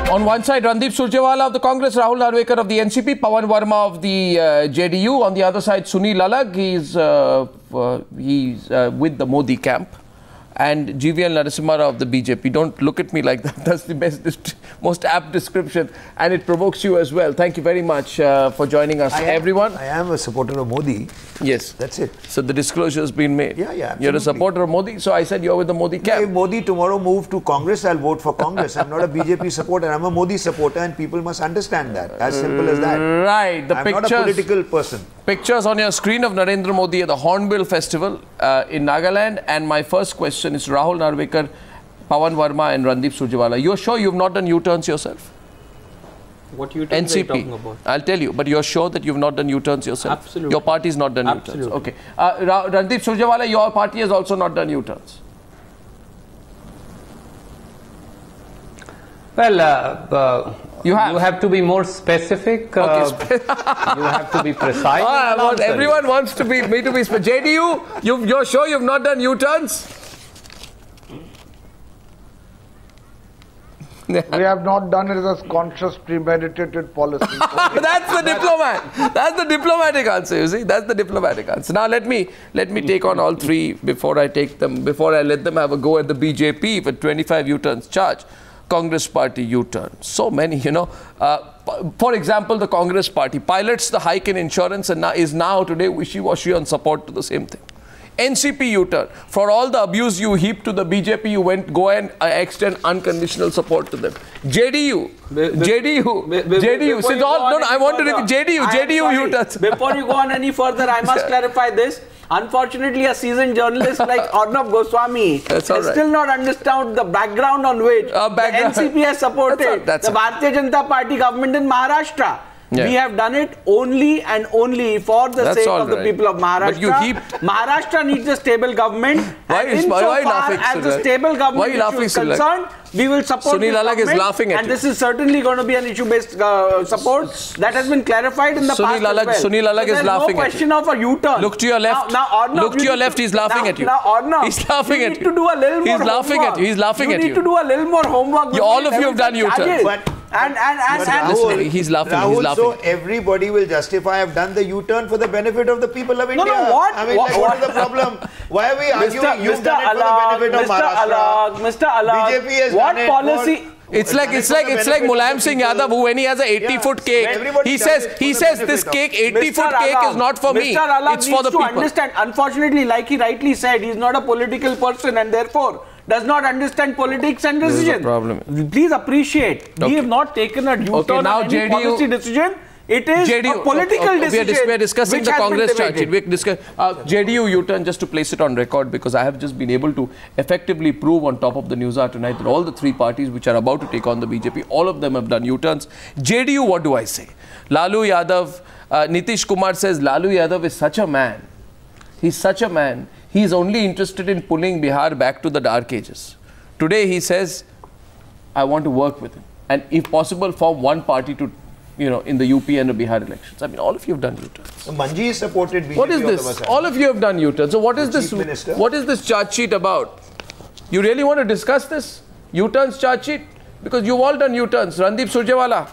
On one side, Randeep Surjewala of the Congress, Rahul Narwekar of the NCP, Pawan Verma of the JDU. On the other side, Sunil Alagh, he's with the Modi camp. And GVL Narasimha of the BJP. Don't look at me like that. That's the best, most apt description. And it provokes you as well. Thank you very much for joining us, everyone. I am a supporter of Modi. Yes. That's it. So the disclosure has been made. Yeah, absolutely. You're a supporter of Modi. So I said you're with the Modi camp. If Modi tomorrow moved to Congress, I'll vote for Congress. I'm not a BJP supporter. I'm a Modi supporter, and people must understand that. As simple as that. Right. I'm not a political person. Pictures on your screen of Narendra Modi at the Hornbill Festival in Nagaland. And my first question is Rahul Narwekar, Pawan Verma and Randeep Surjewala. You're sure you've not done U-turns yourself? What U-turns are you talking about? I'll tell you, but you're sure that you've not done U-turns yourself? Absolutely. Your party's not done U-turns? Okay. Randeep Surjewala, your party has also not done U-turns? Well, you have to be more specific. Okay. You have to be precise. Everyone wants me to be specific. JDU, you're sure you've not done U-turns? We have not done it as a conscious, premeditated policy. That's the diplomat. That's the diplomatic answer, you see. That's the diplomatic answer. Now let me take on all three before I let them have a go at the BJP for 25 U-turns charge. Congress party U-turn. So many, you know. For example, the Congress party pilots the hike in insurance and is now today wishy-washy on support to the same thing. NCP U-turn. For all the abuse you heap to the BJP, you go and extend unconditional support to them. JDU. Since all, no, I want to repeat JDU U-turns. Before you go on any further, I must clarify this. Unfortunately, a seasoned journalist like Arnab Goswami has still not understood the background on which the NCP has supported the Bharatiya Janata Party government in Maharashtra. Yeah. We have done it only and only for the sake of the people of Maharashtra. Maharashtra needs a stable government. Insofar as the stable government issue is concerned, we will support Sunil Alagh is laughing at and this is certainly going to be an issue-based support that has been clarified in the past as well. Sunil Alagh is laughing at you. There's no question of a U-turn. Look to your left. Look to your left. He's laughing at you. He's laughing at you. You need to do a little more He's laughing at you. He's laughing at you. You need to do a little more homework. All of you have done U-turn. Rahul, he's laughing. So everybody will justify I've done the U-turn for the benefit of the people of India. No, what? I mean, what is the problem? Why are we arguing? You've done it for the benefit of Maharashtra. Mr. Alagh, BJP has what done it policy? It's like Mulayam Singh Yadav, who when he has a 80-foot cake, he says this cake, 80-foot cake is not for me, it's for the people. Understand. Unfortunately, like he rightly said, he's not a political person and therefore does not understand politics and decisions. Please appreciate. We have not taken a U-turn on any policy decision. It is a political decision. We are discussing the Congress charge sheet. JDU U-turn, just to place it on record, because I have just been able to effectively prove on top of the Newshour tonight that all the three parties which are about to take on the BJP, all of them have done U-turns. JDU, what do I say? Lalu Yadav, Nitish Kumar says Lalu Yadav is such a man. He's such a man. He's only interested in pulling Bihar back to the dark ages. Today he says, I want to work with him. And if possible, form one party to, in the UP and the Bihar elections. I mean, all of you have done U-turns. Manji supported BJP. What is this? All of you have done U-turns. So what is this? What is this charge sheet about? You really want to discuss this? U-turns charge sheet? Because you've all done U-turns. Randeep Surjewala.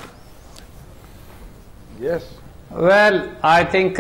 Yes. Well, I think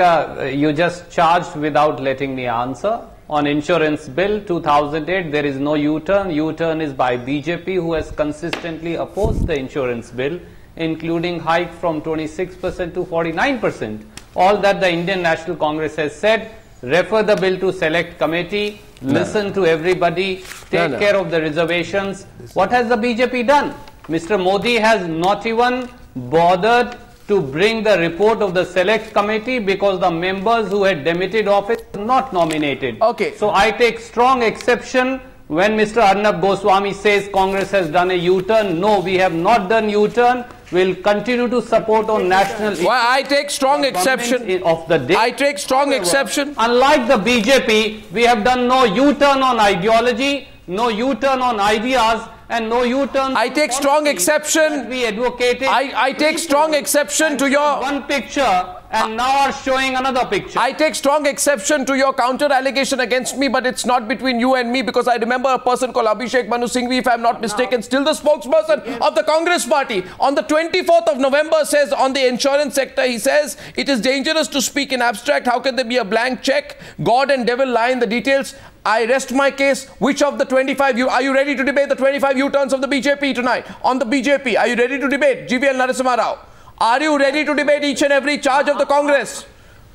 you just charged without letting me answer. On insurance bill 2008, there is no U-turn. U-turn is by BJP, who has consistently opposed the insurance bill, including hike from 26% to 49%. All that the Indian National Congress has said, refer the bill to select committee, listen to everybody, take care of the reservations. What has the BJP done? Mr. Modi has not even bothered to bring the report of the select committee because the members who had demitted office were not nominated. Okay. So I take strong exception when Mr. Arnab Goswami says Congress has done a U-turn. No, we have not done U-turn. We'll continue to support on national issues. Well, I take strong exception. Of the day. I take strong exception. Unlike the BJP, we have done no U-turn on ideology, no U-turn on ideas, and no U-turn. I take strong exception. We advocated. I take strong exception to your one picture and now are showing another picture. I take strong exception to your counter allegation against me, but it's not between you and me, because I remember a person called Abhishek Manu Singhvi, if I'm not mistaken, still the spokesperson of the Congress party, on the 24th of November says on the insurance sector, he says, it is dangerous to speak in abstract. How can there be a blank check? God and devil lie in the details. I rest my case. Which of the 25, are you ready to debate the 25 U-turns of the BJP tonight? On the BJP, are you ready to debate GVL Narasimha Rao? Are you ready to debate each and every charge of the Congress?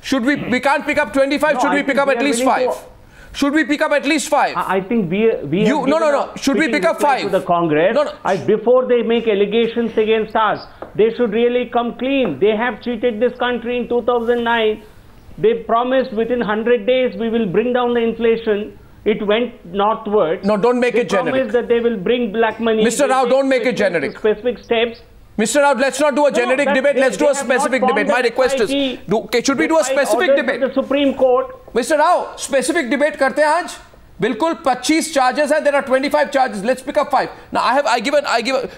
Should we can't pick up 25, no, should we pick up at least 5? Should we pick up at least 5? I think we no. Should we pick up 5? To the Congress, before they make allegations against us, they should really come clean. They have cheated this country in 2009. They promised within 100 days we will bring down the inflation. It went northwards. No, don't make it generic. They promised that they will bring black money. Mr. Rao, don't make it generic. Specific steps. Mr. Rao, let's not do a generic debate. Let's do a specific debate. My request is, should we do a specific debate? The Supreme Court. Mr. Rao, specific debate karte hain aaj? Bilkul 25 charges and there are 25 charges. Let's pick up 5. Now I give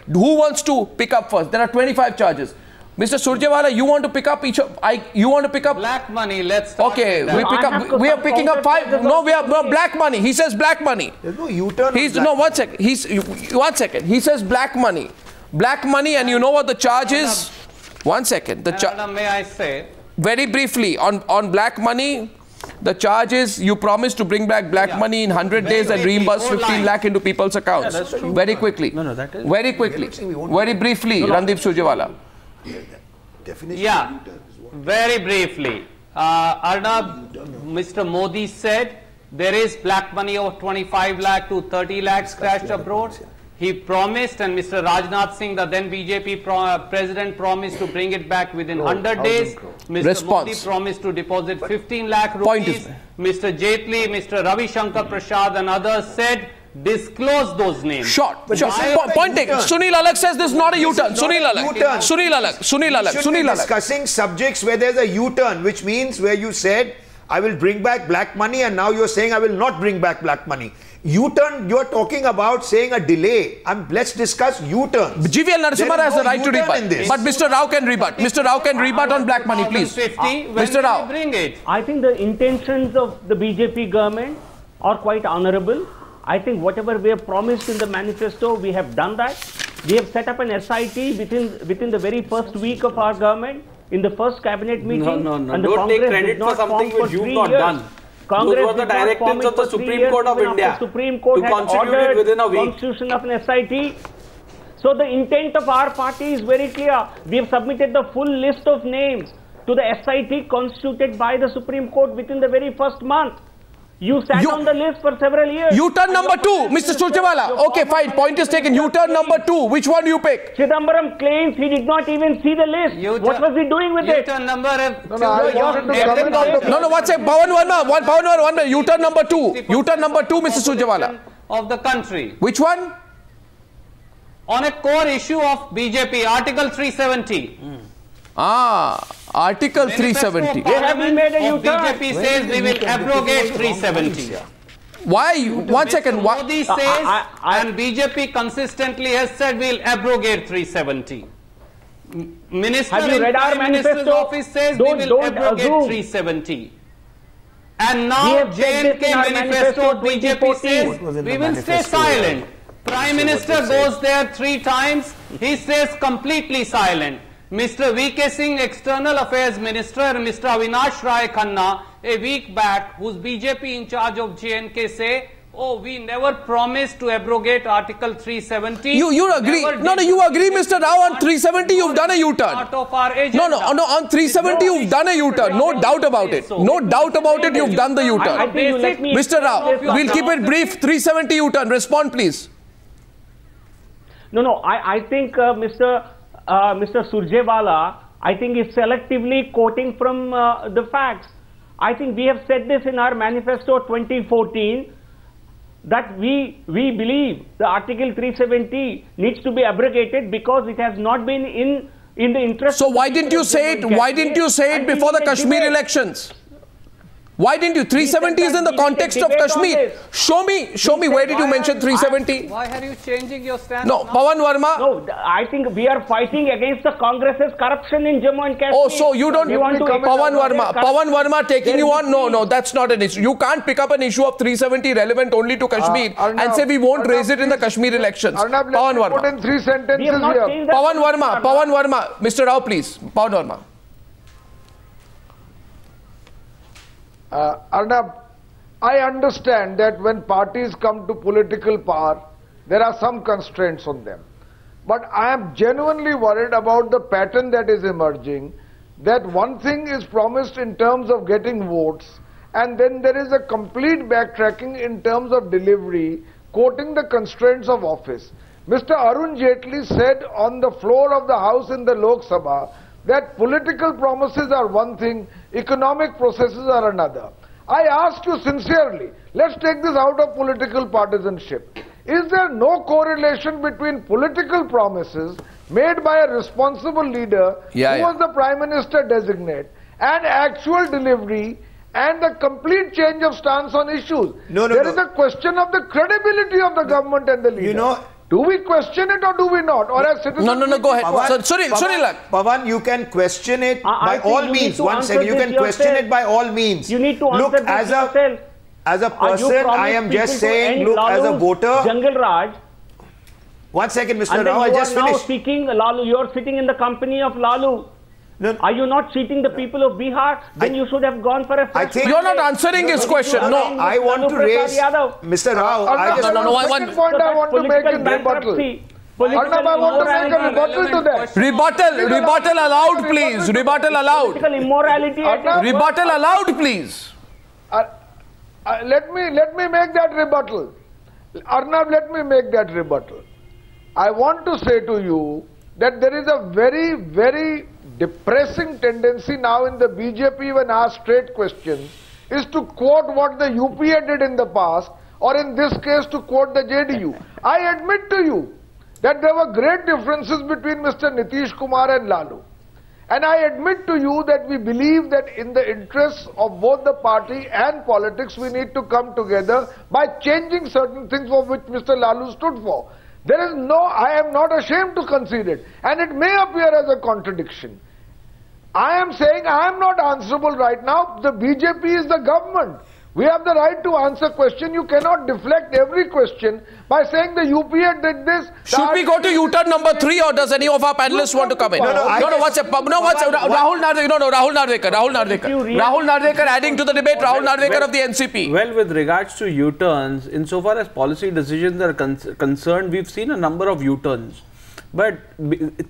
who wants to pick up first? There are 25 charges. Mr. Surjewala, you want to pick up you want to pick up black money. Let's start. Okay, we are picking up 5. No, we are black money. He says black money. There's no U-turn. No, 1 second. 1 second. He says black money. Black money, and you know what the charge is? 1 second. May I say very briefly on black money? The charge is you promise to bring back black money in 100 days and reimburse 15 lakh into people's accounts. Very quickly. That is very quickly. Very briefly, Randeep Surjewala. Yeah, very briefly. Arnab, Mr. Modi said there is black money of 25 lakh to 30 lakhs crashed abroad. He promised, and Mr. Rajnath Singh, the then BJP president, promised to bring it back within 100 days. Mr. Modi promised to deposit 15 lakh rupees. Mr. Jaitley, Mr. Ravi Shankar Prasad and others said, disclose those names. Point taken. Sunil Alak says this is not a U-turn. Sunil Alak. Discussing subjects where there's a U-turn, which means where you said, I will bring back black money, and now you're saying I will not bring back black money. U-turn, you're talking about saying a delay. Let's discuss U-turns. GVL Narasimha has the right to rebut. But Mr. Rao can rebut. Mr. Rao can rebut on black money, please. Mr. Rao. Bring it. I think the intentions of the BJP government are quite honorable. I think whatever we have promised in the manifesto, we have done that. We have set up an SIT within the very first week of our government, in the first cabinet meeting. No. Don't take credit for something which you've not done. Those were the directives of the Supreme Court of India to constitute it within a week. Constitution of an SIT. So the intent of our party is very clear. We have submitted the full list of names to the SIT constituted by the Supreme Court within the very first month. You sat on the list for several years. U-turn number 2, Mr. Surjewala. Okay, fine. Point is taken. U-turn number 2. Which one do you pick? Chidambaram claims he did not even see the list. What was he doing with it? U-turn number... No, what's it? Pawan Verma. U-turn number 2. U-turn number 2, Mr. Surjewala. Of the country. Which one? On a core issue of BJP, Article 370. Article 370. BJP says we will abrogate 370. Why? 1 second. Modi says and BJP consistently has said we will abrogate 370. Minister in Prime Minister's office says we will abrogate 370. And now J&K manifesto BJP says we will stay silent. Prime Minister goes there 3 times. He says completely silent. Mr. V.K. Singh, External Affairs Minister, and Mr. Avinash Rai Khanna, a week back, who's BJP in charge of J&K, say, oh, we never promised to abrogate Article 370. You agree? No, you agree, Mr. Rao, on 370 you've done a U-turn. No, on 370 you've done a U-turn. No doubt about it. No doubt about it, you've done the U-turn. Mr. Rao, we'll keep it brief. 370 U-turn. Respond, please. No, I think Mr. Surjewala, I think is selectively quoting from the facts. I think we have said this in our manifesto 2014 that we believe the Article 370 needs to be abrogated because it has not been in the interest. So why didn't you say it? Why didn't you say it before the Kashmir elections? Why didn't you? 370 is in the context of Kashmir. Show me where did you mention 370? Why are you changing your stance? No, Pawan Verma. No, I think we are fighting against the Congress's corruption in Jammu and Kashmir. Oh, so you don't want to Pawan Verma taking you on? No, that's not an issue. You can't pick up an issue of 370 relevant only to Kashmir and say we won't raise it in the Kashmir elections. Pawan Verma. Put in 3 sentences here. Pawan Verma, Mr. Rao, please. Pawan Verma. Arnab, I understand that when parties come to political power, there are some constraints on them. But I am genuinely worried about the pattern that is emerging, that one thing is promised in terms of getting votes, and then there is a complete backtracking in terms of delivery, quoting the constraints of office. Mr. Arun Jaitley said on the floor of the House in the Lok Sabha that political promises are one thing, economic processes are another. I ask you sincerely, let's take this out of political partisanship. Is there no correlation between political promises made by a responsible leader who was the Prime Minister designate and actual delivery and the complete change of stance on issues? There is a question of the credibility of the government and the leader. Do we question it or do we not? Or as citizens? No, go ahead. Pawan, you can question it by all means. One second, you can question it by all means. You need to answer look, as a person, I am just saying, look, as a voter. Jungle Raj. 1 second, Mr. Rao, I just finished. You are now speaking, Lalu, you are sitting in the company of Lalu. No. Are you not cheating the people of Bihar? Then you should have gone for a I think you're not answering his question. No, I want to raise Mr. Rao. One point I want to make in rebuttal. Arnab, I want to make a rebuttal to that. Rebuttal allowed, please. Rebuttal allowed. Political immorality. Rebuttal allowed, please. Let me make that rebuttal. Arnab, let me make that rebuttal. I want to say to you that there is a very, very depressing tendency now in the BJP when asked straight questions is to quote what the UPA did in the past, or in this case to quote the JDU. I admit to you that there were great differences between Mr. Nitish Kumar and Lalu. And I admit to you that we believe that in the interests of both the party and politics, we need to come together by changing certain things for which Mr. Lalu stood for. There is I am not ashamed to concede it. And it may appear as a contradiction. I am saying I am not answerable right now. The BJP is the government. We have the right to answer questions. You cannot deflect every question by saying the UPA did this. Should we go to U-turn number 3, or does any of our panelists want to come in? Rahul Narvekar adding to the debate. Rahul Narvekar of the NCP. Well, with regards to U-turns, insofar as policy decisions are concerned, we've seen a number of U-turns. But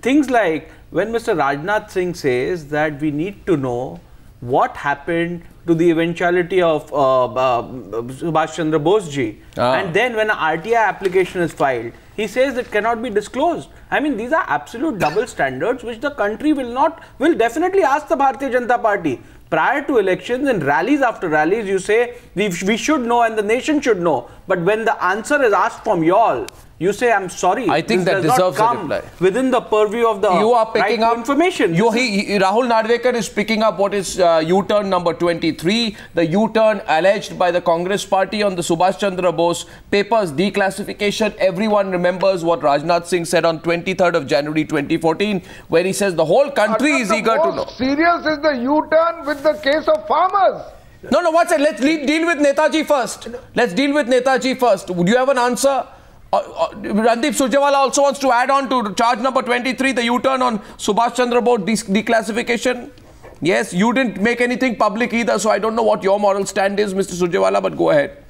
things like when Mr. Rajnath Singh says that we need to know what happened to the eventuality of Subhash Chandra Bose ji, and then when an RTI application is filed, he says it cannot be disclosed. I mean, these are absolute double standards which the country will definitely ask the Bharatiya Janata Party. Prior to elections and rallies after rallies, you say we should know and the nation should know. But when the answer is asked from y'all, you say, I'm sorry. I think that deserves a reply. Within the purview of the right up information. Rahul Narvekar is picking up what is U-turn number 23, the U-turn alleged by the Congress party on the Subhash Chandra Bose papers, declassification. Everyone remembers what Rajnath Singh said on 23rd of January 2014, where he says the whole country is eager to know. Serious is the U-turn with the case of farmers. No, let's deal with Netaji first. Let's deal with Netaji first. Would you have an answer? Randeep Surjewala also wants to add on to charge number 23, the U-turn on Subhash Chandra Bose declassification. Yes, you didn't make anything public either, so I don't know what your moral stand is, Mr. Surjewala, but go ahead.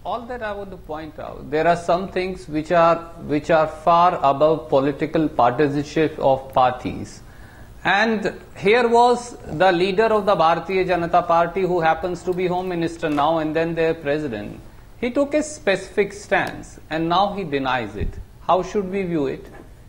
All that I want to point out, there are some things which are far above political partisanship of parties. And here was the leader of the Bharatiya Janata Party, who happens to be Home Minister now and then their president. He took a specific stance and now he denies it. How should we view it?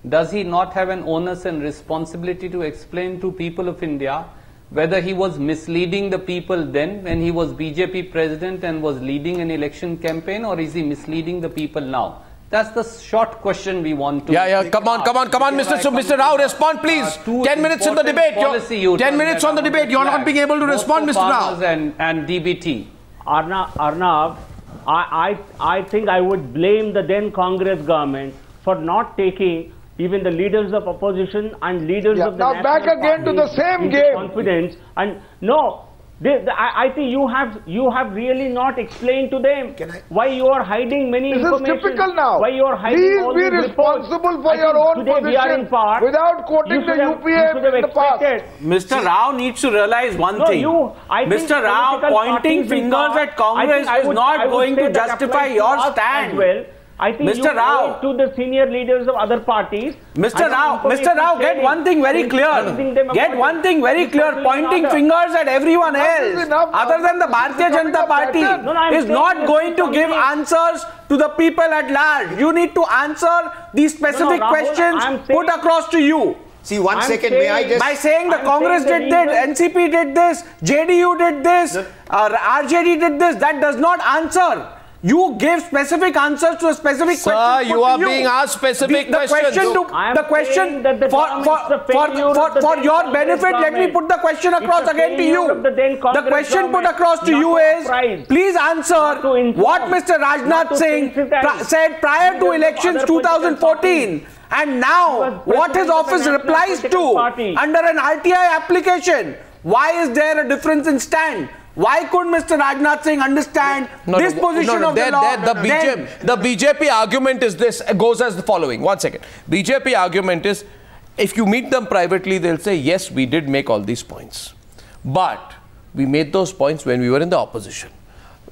Does he not have an onus and responsibility to explain to people of India whether he was misleading the people then when he was BJP president and was leading an election campaign, or is he misleading the people now? That's the short question we want to. Yeah. Come on, Mr. Rao, respond, please. 10 minutes in the debate. 10 minutes on the debate. You're not being able to respond, Mr. Rao. And DBT. Arnav, I think I would blame the then Congress government for not taking even the leaders of opposition and leaders of the now back again to the same game. Confidence and no. I think you have really not explained to them why you are hiding many information. This is typical now. Why you are hiding all these these reports. Please be responsible for your own position without quoting the UPA in the past. Mr. Rao needs to realize one thing. Mr. Rao pointing fingers at Congress is not going to justify your stand. Well, I think Mr. Rao, to the senior leaders of other parties. Mr. Rao, get one thing very clear. Get one thing very clear. Pointing fingers at everyone else, other than the Bharatiya Janata Party, is not going to give answers to the people at large. You need to answer these specific questions put across to you. See, one second, may I just... By saying the Congress did this, NCP did this, JDU did this, RJD did this, that does not answer. You gave specific answers to a specific question. Sir, you are being asked specific questions. The question for your benefit, let me put the question across again to you. The question put across to you is, please answer what Mr. Rajnath Singh said prior to elections 2014. And now, what his office replies to under an RTI application. Why is there a difference in stand? Why could Mr. Rajnath Singh understand this position of the law? The BJP argument is this, goes as the following. One second. BJP argument is, if you meet them privately, they'll say, yes, we did make all these points. But we made those points when we were in the opposition.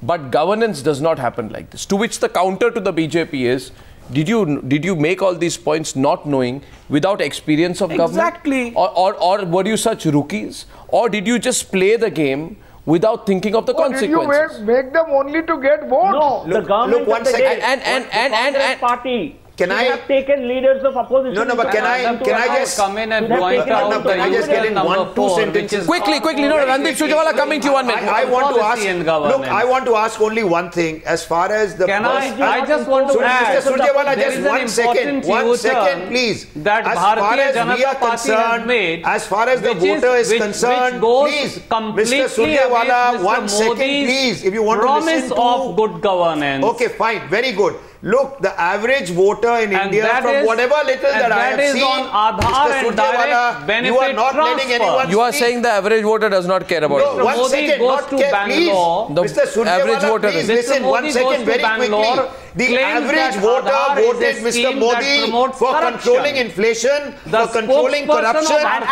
But governance does not happen like this. To which the counter to the BJP is, did you make all these points not knowing, without experience of government? Exactly. Or were you such rookies? Or did you just play the game without thinking of the consequences? Did you make them only to get votes? No, the government one second. and party. Can I have taken leaders of opposition? No, but can I just come in and point out can I just get in two sentences? Quickly. No, Randeep Surjewala coming to you 1 minute. I want to ask. Look, I want to ask only one thing. As far as the I just want to add, Mr. Surjewala, just 1 second. 1 second, please. That Bharatiya Janata Party has made, as far as the voter is concerned, please, Mr. Surjewala, 1 second, please. If you want to listen to of good governance. Okay, fine, very good. Look, the average voter in India, from whatever little that I have seen, Mr. Surjewala, you are not letting anyone You are saying the average voter does not care about it. No, 1 second, not care, please. Mr. Surjewala, please listen, 1 second, very quickly. The average voter voted Mr. Modi for controlling inflation, for controlling corruption. And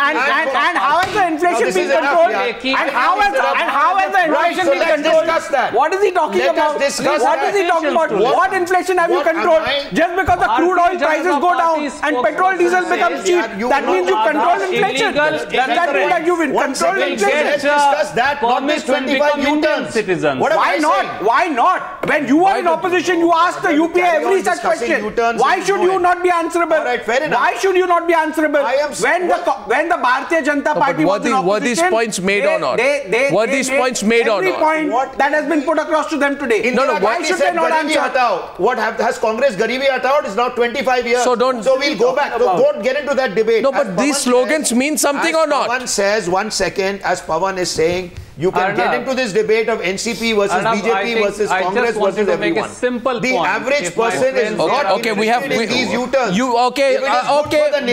how has the inflation been controlled? And how has the inflation been controlled? What is he talking about? What is he talking about? What inflation have you controlled? Just because the crude oil prices go down and petrol diesel becomes cheap, that means you control inflation. Does that mean that you've controlled inflation? Let's discuss that, not this 25 U-turns. Why not? Why not? When you are in opposition, you ask the UPA every such question. Why should you not be answerable? Why should you not be answerable? When the Bharatiya Janata Party was in opposition, were these points made or not? Were these points made or not? Every point that has been put across to them today. Why should they not answer? What has Congress Garibi hataao? It's now 25 years. So we'll go back. Don't get into that debate. No, but these slogans mean something or not? Pawan says, 1 second, as Pawan is saying, you can get into this debate of NCP versus BJP versus Congress versus everyone. The average person is not interested in these U-turns.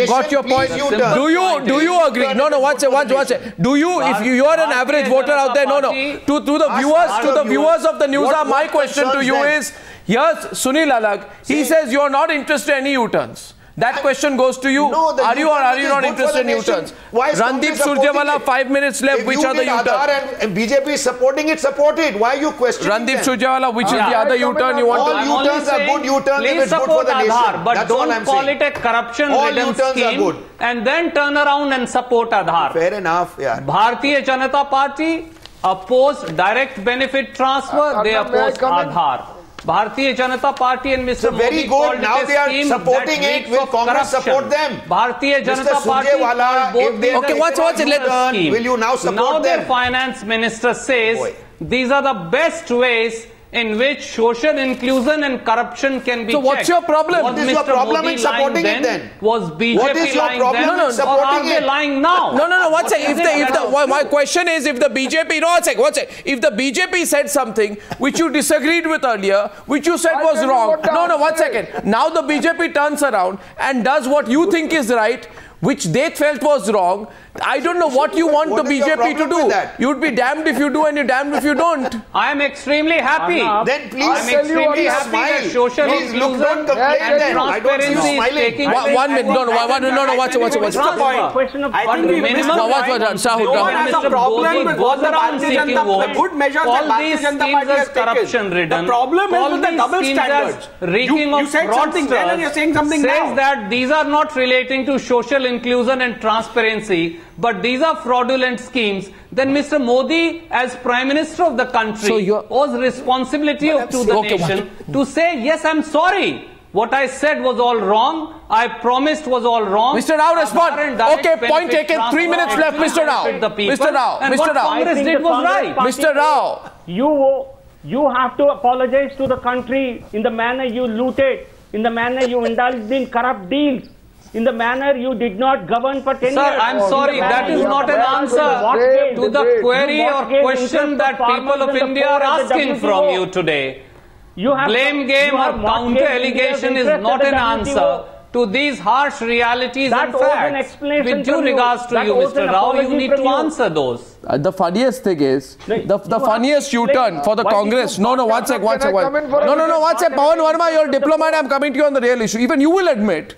Got your point. Do you agree? No, watch it. Do you, if you are an average voter out there, to the viewers of the Newshour, my question to you is, here's Sunil Alag. He says you are not interested in any U-turns. That question goes to you. No, are you or are you not interested in U-turns? Randeep Surjewala, 5 minutes left. Which are the U-turns? And BJP is supporting it, support it. Why are you questioning Randeep Surjewala, which is the other U-turn you want to... All U-turns are good U-turns if it's good for the nation. But don't call it a corruption-ridden scheme and then turn around and support Aadhaar. Fair enough, yeah. Bharatiya Janata Party opposed direct benefit transfer. They opposed Aadhaar. Bharatiya Janata Party and Mr. Modi very good. Now they are supporting it. Will Congress support them? Bharatiya Janata Party watch it. Will you now support them? Now their finance minister says these are the best ways in which social inclusion and corruption can be checked. So what's your problem? What is your problem in supporting it then? Was BJP what is your lying problem then? in supporting or are they lying now? No. One second. My question is, if the BJP, one second. If the BJP said something which you disagreed with earlier, which you said was wrong. No, 1 second. Now the BJP turns around and does what you think is right, which they felt was wrong. I don't know what you want the BJP to do. You'd be damned if you do and you're damned if you don't. I am extremely happy. Then please, I'm extremely happy that social inclusion and transparency is taking place. 1 minute. No. Watch it. What's the point? I think we minimum. No one has a problem with what the Bharatiya Janata, the good measures that Bharatiya Janata Party has taken. The problem is with the double standards. You said something then and you're saying something now. Says that these are not relating to social inclusion and transparency, but these are fraudulent schemes. Then Mr. Modi, as Prime Minister of the country, was responsibility to the nation to say, yes, I'm sorry. What I said was all wrong. I promised was all wrong. Mr. Rao, respond. Okay, point taken. 3 minutes left, Mr. Rao. Mr. Rao. And what Congress did was right. Mr. Rao. You have to apologize to the country in the manner you looted, in the manner you indulged in corrupt deals, in the manner you did not govern for 10 years. Sir, I'm sorry, that is not an answer to the query or question that people of India are asking from you today. Blame game or counter allegation is not an answer to these harsh realities and facts. With due regards to you, Mr. Rao, you need to answer those. The funniest thing is, the funniest U-turn for the Congress. No, one sec. No, one sec. Pawan Verma, you're a diplomat. I'm coming to you on the real issue. Even you will admit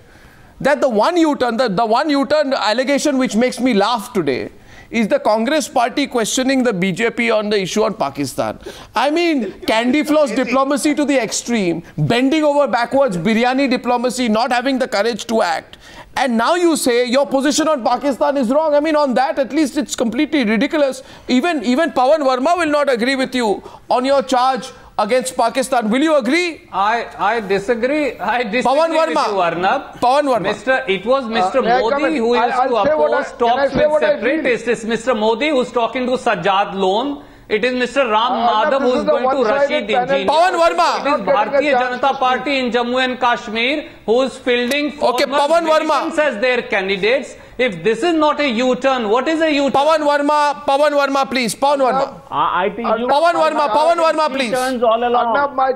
that the one U-turn allegation which makes me laugh today is the Congress party questioning the BJP on the issue on Pakistan. I mean, candy floss diplomacy to the extreme, bending over backwards, biryani diplomacy, not having the courage to act. And now you say your position on Pakistan is wrong. I mean, on that, at least it's completely ridiculous. Even Pawan Verma will not agree with you on your charge against Pakistan. Will you agree? I disagree. I disagree Pawan with you, Arnab. Pawan Verma. It was Mr. Modi who used to oppose talks with separatists. It's Mr. Modi who's talking to Sajjad Lone. It is Mr. Ram Madhav who is going to Rashid Engineer. Pawan Verma. It is Bharatiya Janata Party in Jammu and Kashmir who is fielding Pawan Verma as their candidates. If this is not a U-turn, what is a U-turn? Pawan Verma, please. Pawan Verma. I think Pawan Verma, please. Arnab, my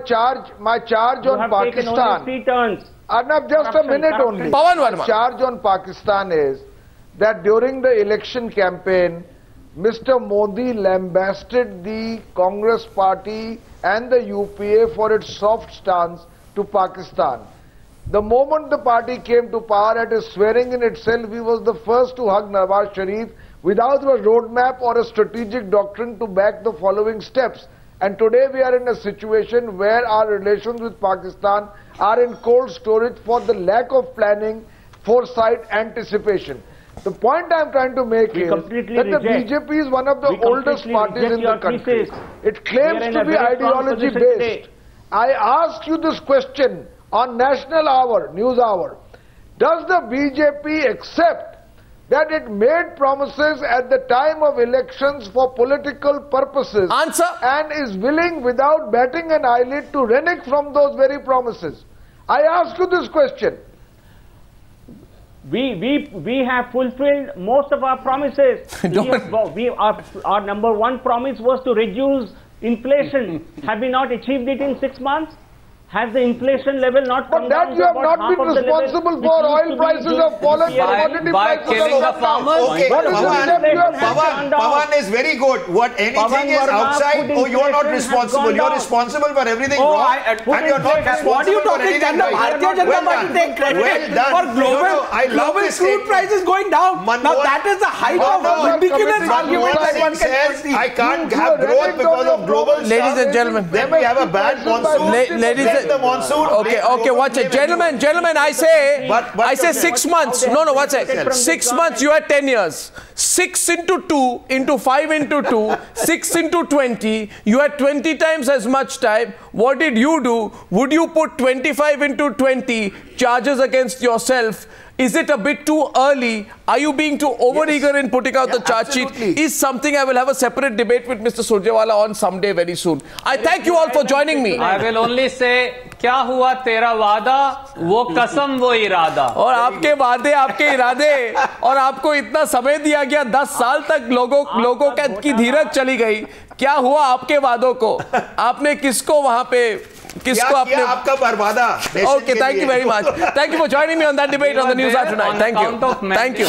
charge on Pakistan. Arnab, just a minute only. Pawan Verma. My charge on Pakistan is that during the election campaign, Mr. Modi lambasted the Congress party and the UPA for its soft stance to Pakistan. The moment the party came to power, at his swearing in itself, he was the first to hug Nawaz Sharif without a roadmap or a strategic doctrine to back the following steps. And today we are in a situation where our relations with Pakistan are in cold storage for the lack of planning, foresight, anticipation. The point I am trying to make is that the BJP is one of the oldest parties in the country. It claims to be ideology based. I ask you this question on National Hour, News Hour. Does the BJP accept that it made promises at the time of elections for political purposes and is willing without batting an eyelid to renege from those very promises? I ask you this question. We have fulfilled most of our promises. Our number one promise was to reduce inflation. Have we not achieved it in 6 months? Has the inflation level not come down? But that you have not been responsible for. Oil prices have fallen, commodity prices killing the farmers. Okay, Pawan is very good. What anything is outside, you are not responsible. You are responsible for everything wrong. And you are not responsible for anything right. Bharatiya Janata Party take credit for global crude prices going down. Now that is the height of ridiculous argument that one can see. I can't have growth because of global stuff. Ladies and gentlemen. Then we have a bad monsoon. The monsoon. Okay, watch it. Gentlemen, I say 6 months. No, watch it. 6 months, you had 10 years. 6 into 2 into 5 into 2, 6 into 20, you had 20 times as much time. What did you do? Would you put 25 into 20, charges against yourself. Is it a bit too early? Are you being too over-eager in putting out the charge sheet? Is something I will have a separate debate with Mr. Surjewala on someday very soon. I thank you all for joining me. I will only say, क्या हुआ तेरा वादा, वो कसम वो इरादा. और आपके वादे, आपके इरादे, और आपको इतना समय दिया गया, 10 साल तक लोगों की धीरज चली गई. क्या हुआ आपके वादों को? आपने किसको वहां पे किसको आपने आपका बर्बादा. Okay, thank you very much. Thank you for joining me on that debate on the Newshour tonight. Thank you.